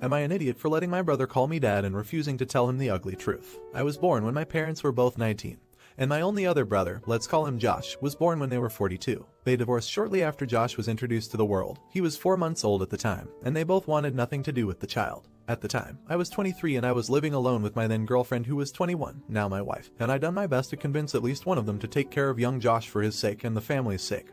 Am I an idiot for letting my brother call me dad and refusing to tell him the ugly truth? I was born when my parents were both 19. And my only other brother, let's call him Josh, was born when they were 42. They divorced shortly after Josh was introduced to the world. He was 4 months old at the time, and they both wanted nothing to do with the child. At the time, I was 23 and I was living alone with my then girlfriend who was 21, now my wife, and I'd done my best to convince at least one of them to take care of young Josh for his sake and the family's sake.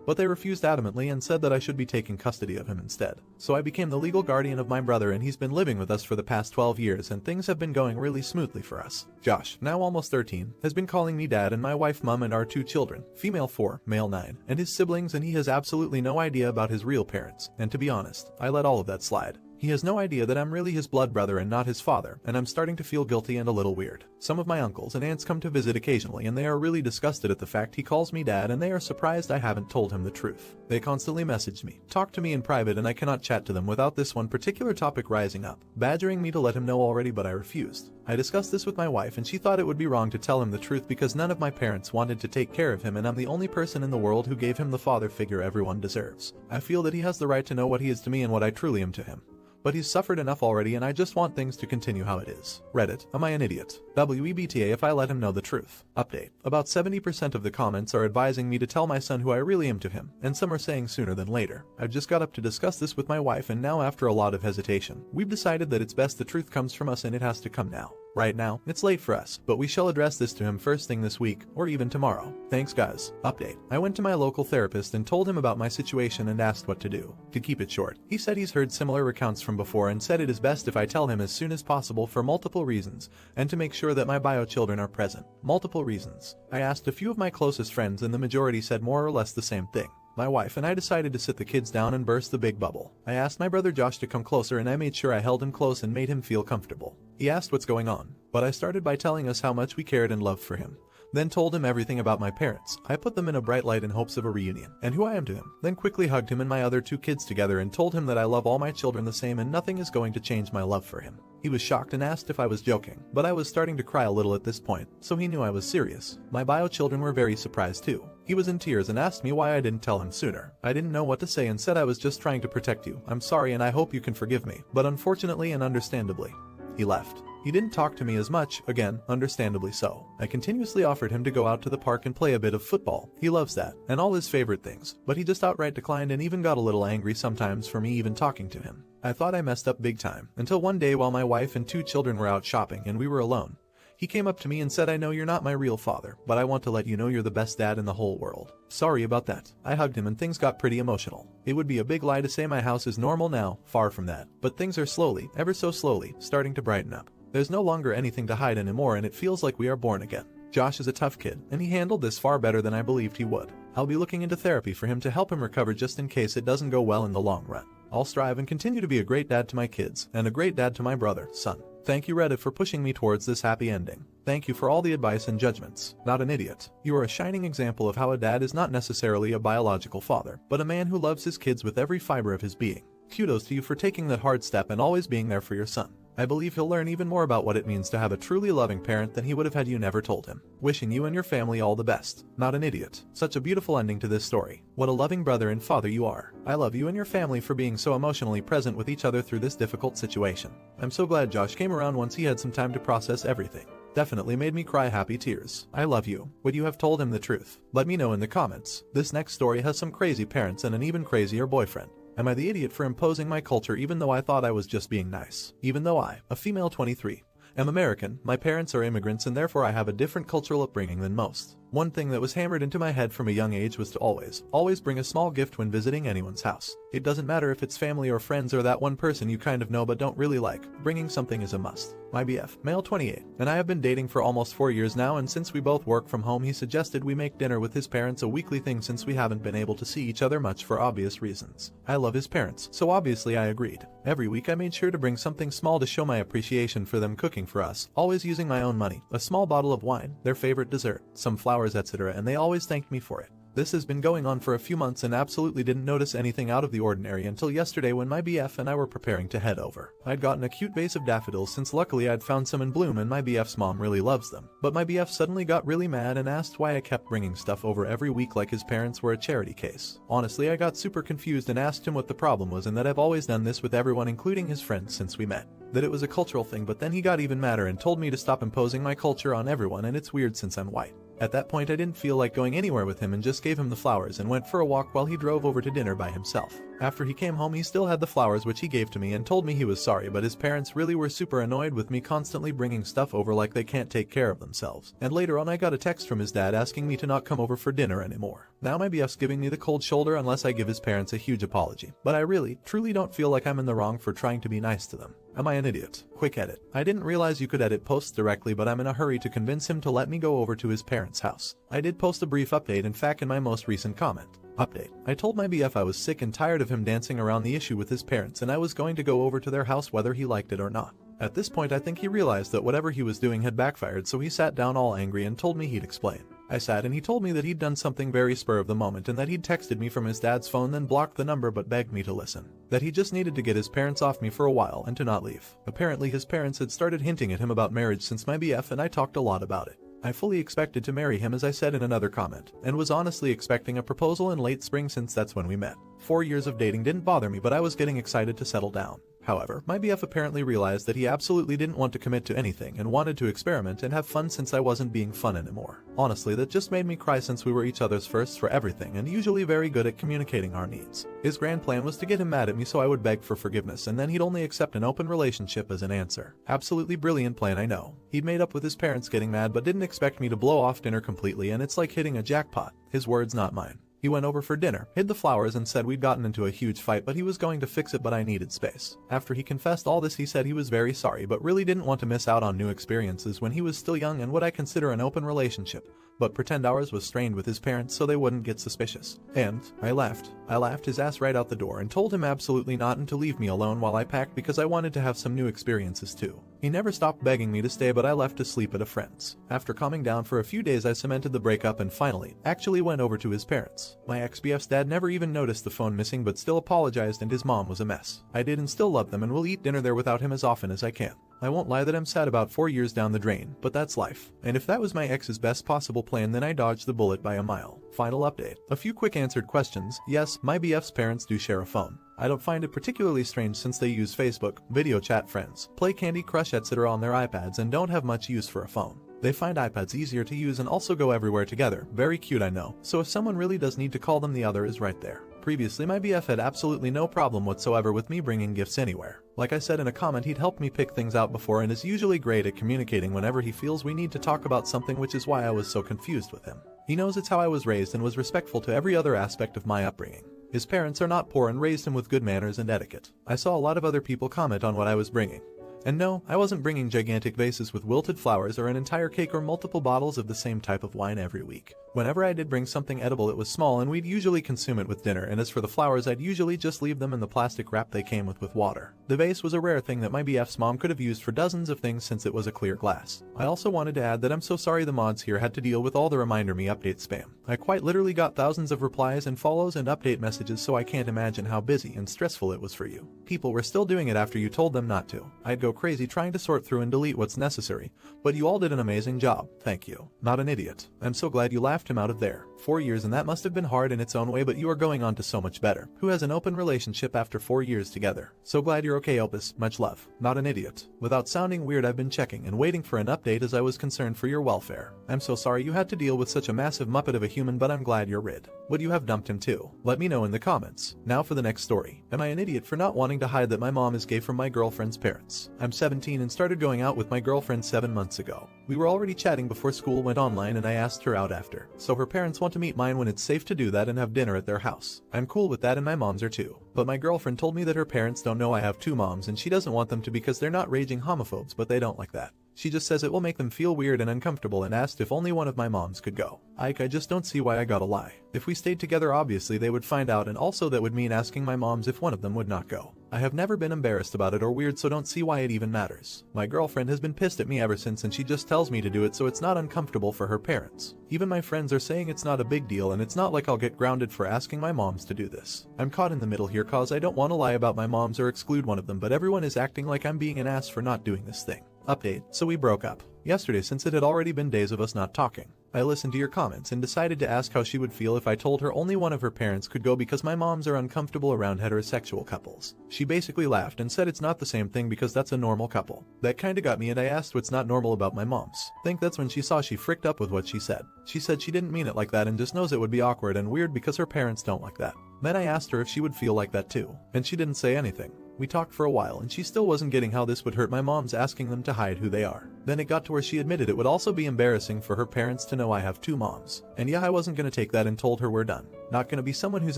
But they refused adamantly and said that I should be taking custody of him instead. So I became the legal guardian of my brother and he's been living with us for the past 12 years and things have been going really smoothly for us. Josh, now almost 13, has been calling me dad and my wife mom and our 2 children, female 4, male 9, and his siblings, and he has absolutely no idea about his real parents, and to be honest, I let all of that slide. He has no idea that I'm really his blood brother and not his father, and I'm starting to feel guilty and a little weird. Some of my uncles and aunts come to visit occasionally and they are really disgusted at the fact he calls me dad and they are surprised I haven't told him the truth. They constantly message me, talk to me in private, and I cannot chat to them without this one particular topic rising up, badgering me to let him know already, but I refused. I discussed this with my wife and she thought it would be wrong to tell him the truth because none of my parents wanted to take care of him and I'm the only person in the world who gave him the father figure everyone deserves. I feel that he has the right to know what he is to me and what I truly am to him. But he's suffered enough already and I just want things to continue how it is. Reddit, am I an idiot? WEBTA if I let him know the truth. Update. About 70% of the comments are advising me to tell my son who I really am to him, and some are saying sooner than later. I've just got up to discuss this with my wife and now after a lot of hesitation, we've decided that it's best the truth comes from us and it has to come now. Right now, it's late for us, but we shall address this to him first thing this week, or even tomorrow. Thanks guys. Update. I went to my local therapist and told him about my situation and asked what to do. To keep it short, he said he's heard similar recounts from before and said it is best if I tell him as soon as possible for multiple reasons, and to make sure that my bio children are present. Multiple reasons. I asked a few of my closest friends and the majority said more or less the same thing. My wife and I decided to sit the kids down and burst the big bubble. I asked my brother Josh to come closer and I made sure I held him close and made him feel comfortable. He asked what's going on, but I started by telling us how much we cared and loved for him. Then told him everything about my parents. I put them in a bright light in hopes of a reunion, and who I am to him. Then quickly hugged him and my other 2 kids together and told him that I love all my children the same and nothing is going to change my love for him. He was shocked and asked if I was joking, but I was starting to cry a little at this point, so he knew I was serious. My bio children were very surprised too. He was in tears and asked me why I didn't tell him sooner. I didn't know what to say and said I was just trying to protect you. I'm sorry and I hope you can forgive me, but unfortunately and understandably. He left. He didn't talk to me as much, again, understandably so. I continuously offered him to go out to the park and play a bit of football. He loves that, and all his favorite things, but he just outright declined and even got a little angry sometimes for me even talking to him. I thought I messed up big time, until one day while my wife and 2 children were out shopping and we were alone. He came up to me and said, I know you're not my real father, but I want to let you know you're the best dad in the whole world. Sorry about that. I hugged him and things got pretty emotional. It would be a big lie to say my house is normal now, far from that. But things are slowly, ever so slowly, starting to brighten up. There's no longer anything to hide anymore and it feels like we are born again. Josh is a tough kid, and he handled this far better than I believed he would. I'll be looking into therapy for him to help him recover just in case it doesn't go well in the long run. I'll strive and continue to be a great dad to my kids, and a great dad to my brother, son. Thank you Reddit for pushing me towards this happy ending. Thank you for all the advice and judgments. Not an idiot. You are a shining example of how a dad is not necessarily a biological father, but a man who loves his kids with every fiber of his being. Kudos to you for taking that hard step and always being there for your son. I believe he'll learn even more about what it means to have a truly loving parent than he would have had you never told him. Wishing you and your family all the best. Not an idiot. Such a beautiful ending to this story. What a loving brother and father you are. I love you and your family for being so emotionally present with each other through this difficult situation. I'm so glad Josh came around once he had some time to process everything. Definitely made me cry happy tears. I love you. Would you have told him the truth? Let me know in the comments. This next story has some crazy parents and an even crazier boyfriend. Am I the idiot for imposing my culture even though I thought I was just being nice? Even though I, a female 23, am American, my parents are immigrants and therefore I have a different cultural upbringing than most. One thing that was hammered into my head from a young age was to always bring a small gift when visiting anyone's house. It doesn't matter if it's family or friends or that one person you kind of know but don't really like, bringing something is a must. My BF, male 28, and I have been dating for almost 4 years now, and since we both work from home he suggested we make dinner with his parents a weekly thing since we haven't been able to see each other much for obvious reasons. I love his parents, so obviously I agreed. Every week I made sure to bring something small to show my appreciation for them cooking for us, always using my own money, a small bottle of wine, their favorite dessert, some flowers, etc., and they always thanked me for it. This has been going on for a few months and absolutely didn't notice anything out of the ordinary until yesterday when my BF and I were preparing to head over. I'd gotten a cute vase of daffodils since luckily I'd found some in bloom and my BF's mom really loves them. But my BF suddenly got really mad and asked why I kept bringing stuff over every week like his parents were a charity case. Honestly, I got super confused and asked him what the problem was and that I've always done this with everyone including his friends since we met. That it was a cultural thing, but then he got even madder and told me to stop imposing my culture on everyone and it's weird since I'm white. At that point I didn't feel like going anywhere with him and just gave him the flowers and went for a walk while he drove over to dinner by himself. After he came home he still had the flowers which he gave to me and told me he was sorry, but his parents really were super annoyed with me constantly bringing stuff over like they can't take care of themselves. And later on I got a text from his dad asking me to not come over for dinner anymore. Now my BF's giving me the cold shoulder unless I give his parents a huge apology. But I really, truly don't feel like I'm in the wrong for trying to be nice to them. Am I an idiot? Quick edit. I didn't realize you could edit posts directly, but I'm in a hurry to convince him to let me go over to his parents' house. I did post a brief update in fact in my most recent comment. Update. I told my BF I was sick and tired of him dancing around the issue with his parents and I was going to go over to their house whether he liked it or not. At this point I think he realized that whatever he was doing had backfired, so he sat down all angry and told me he'd explain. I sat and he told me that he'd done something very spur of the moment and that he'd texted me from his dad's phone then blocked the number but begged me to listen. That he just needed to get his parents off me for a while and to not leave. Apparently his parents had started hinting at him about marriage since my BF and I talked a lot about it. I fully expected to marry him as I said in another comment, and was honestly expecting a proposal in late spring since that's when we met. 4 years of dating didn't bother me, but I was getting excited to settle down. However, my BF apparently realized that he absolutely didn't want to commit to anything and wanted to experiment and have fun since I wasn't being fun anymore. Honestly, that just made me cry since we were each other's firsts for everything and usually very good at communicating our needs. His grand plan was to get him mad at me so I would beg for forgiveness and then he'd only accept an open relationship as an answer. Absolutely brilliant plan, I know. He'd made up with his parents getting mad but didn't expect me to blow off dinner completely, and it's like hitting a jackpot. His words, not mine. He went over for dinner, hid the flowers and said we'd gotten into a huge fight but he was going to fix it but I needed space. After he confessed all this he said he was very sorry but really didn't want to miss out on new experiences when he was still young and what I consider an open relationship, but pretend ours was strained with his parents so they wouldn't get suspicious. And I laughed his ass right out the door and told him absolutely not and to leave me alone while I packed because I wanted to have some new experiences too. He never stopped begging me to stay but I left to sleep at a friend's. After calming down for a few days I cemented the breakup and finally, actually went over to his parents. My ex-BF's dad never even noticed the phone missing but still apologized and his mom was a mess. I did and still love them and will eat dinner there without him as often as I can. I won't lie that I'm sad about 4 years down the drain, but that's life. And if that was my ex's best possible plan then I dodged the bullet by a mile. Final update. A few quick answered questions. Yes, my BF's parents do share a phone. I don't find it particularly strange since they use Facebook, video chat friends, play Candy Crush etc. on their iPads and don't have much use for a phone. They find iPads easier to use and also go everywhere together. Very cute, I know. So if someone really does need to call them, the other is right there. Previously my BF had absolutely no problem whatsoever with me bringing gifts anywhere. Like I said in a comment, he'd helped me pick things out before and is usually great at communicating whenever he feels we need to talk about something, which is why I was so confused with him. He knows it's how I was raised and was respectful to every other aspect of my upbringing. His parents are not poor and raised him with good manners and etiquette. I saw a lot of other people comment on what I was bringing. And no, I wasn't bringing gigantic vases with wilted flowers or an entire cake or multiple bottles of the same type of wine every week. Whenever I did bring something edible it was small and we'd usually consume it with dinner, and as for the flowers I'd usually just leave them in the plastic wrap they came with water. The vase was a rare thing that my BF's mom could have used for dozens of things since it was a clear glass. I also wanted to add that I'm so sorry the mods here had to deal with all the reminder me update spam. I quite literally got thousands of replies and follows and update messages, so I can't imagine how busy and stressful it was for you. People were still doing it after you told them not to. I'd go crazy trying to sort through and delete what's necessary, but you all did an amazing job. Thank you. Not an idiot. I'm so glad you laughed him out of there. 4 years, and that must have been hard in its own way, but you are going on to so much better. Who has an open relationship after 4 years together? So glad you're okay, Opus. Much love. Not an idiot. Without sounding weird, I've been checking and waiting for an update as I was concerned for your welfare. I'm so sorry you had to deal with such a massive muppet of a human, but I'm glad you're rid. Would you have dumped him too? Let me know in the comments. Now for the next story. Am I an idiot for not wanting to hide that my mom is gay from my girlfriend's parents? I'm 17 and started going out with my girlfriend 7 months ago. We were already chatting before school went online and I asked her out after. So her parents want to meet mine when it's safe to do that and have dinner at their house. I'm cool with that and my moms are too. But my girlfriend told me that her parents don't know I have 2 moms and she doesn't want them to because they're not raging homophobes, but they don't like that. She just says it will make them feel weird and uncomfortable and asked if only one of my moms could go. I just don't see why I gotta lie. If we stayed together obviously they would find out, and also that would mean asking my moms if one of them would not go. I have never been embarrassed about it or weird, so don't see why it even matters. My girlfriend has been pissed at me ever since, and she just tells me to do it so it's not uncomfortable for her parents. Even my friends are saying it's not a big deal, and it's not like I'll get grounded for asking my moms to do this. I'm caught in the middle here cause I don't want to lie about my moms or exclude one of them, but everyone is acting like I'm being an ass for not doing this thing. Update: so we broke up yesterday since it had already been days of us not talking. I listened to your comments and decided to ask how she would feel if I told her only one of her parents could go because my moms are uncomfortable around heterosexual couples. She basically laughed and said it's not the same thing because that's a normal couple. That kinda got me, and I asked what's not normal about my moms. Think that's when she saw she fricked up with what she said. She said she didn't mean it like that and just knows it would be awkward and weird because her parents don't like that. Then I asked her if she would feel like that too, and she didn't say anything. We talked for a while and she still wasn't getting how this would hurt my moms asking them to hide who they are. Then it got to where she admitted it would also be embarrassing for her parents to know I have two moms. And yeah, I wasn't gonna take that and told her we're done. Not gonna be someone who's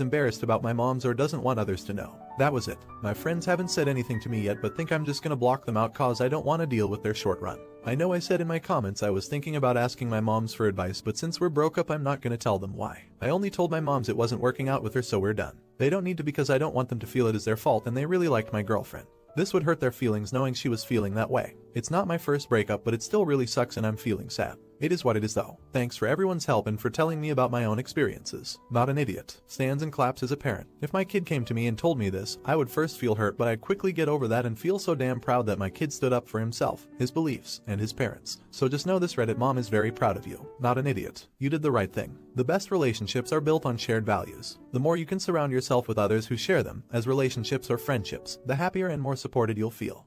embarrassed about my moms or doesn't want others to know. That was it. My friends haven't said anything to me yet, but think I'm just gonna block them out cause I don't want to deal with their short run. I know I said in my comments I was thinking about asking my moms for advice, but since we're broke up I'm not gonna tell them why. I only told my moms it wasn't working out with her, so we're done. They don't need to because I don't want them to feel it is their fault, and they really liked my girlfriend. This would hurt their feelings knowing she was feeling that way. It's not my first breakup, but it still really sucks and I'm feeling sad. It is what it is though. Thanks for everyone's help and for telling me about my own experiences. Not an idiot. Stands and claps as a parent. If my kid came to me and told me this, I would first feel hurt, but I'd quickly get over that and feel so damn proud that my kid stood up for himself, his beliefs, and his parents. So just know this Reddit mom is very proud of you. Not an idiot. You did the right thing. The best relationships are built on shared values. The more you can surround yourself with others who share them, as relationships or friendships, the happier and more supported you'll feel.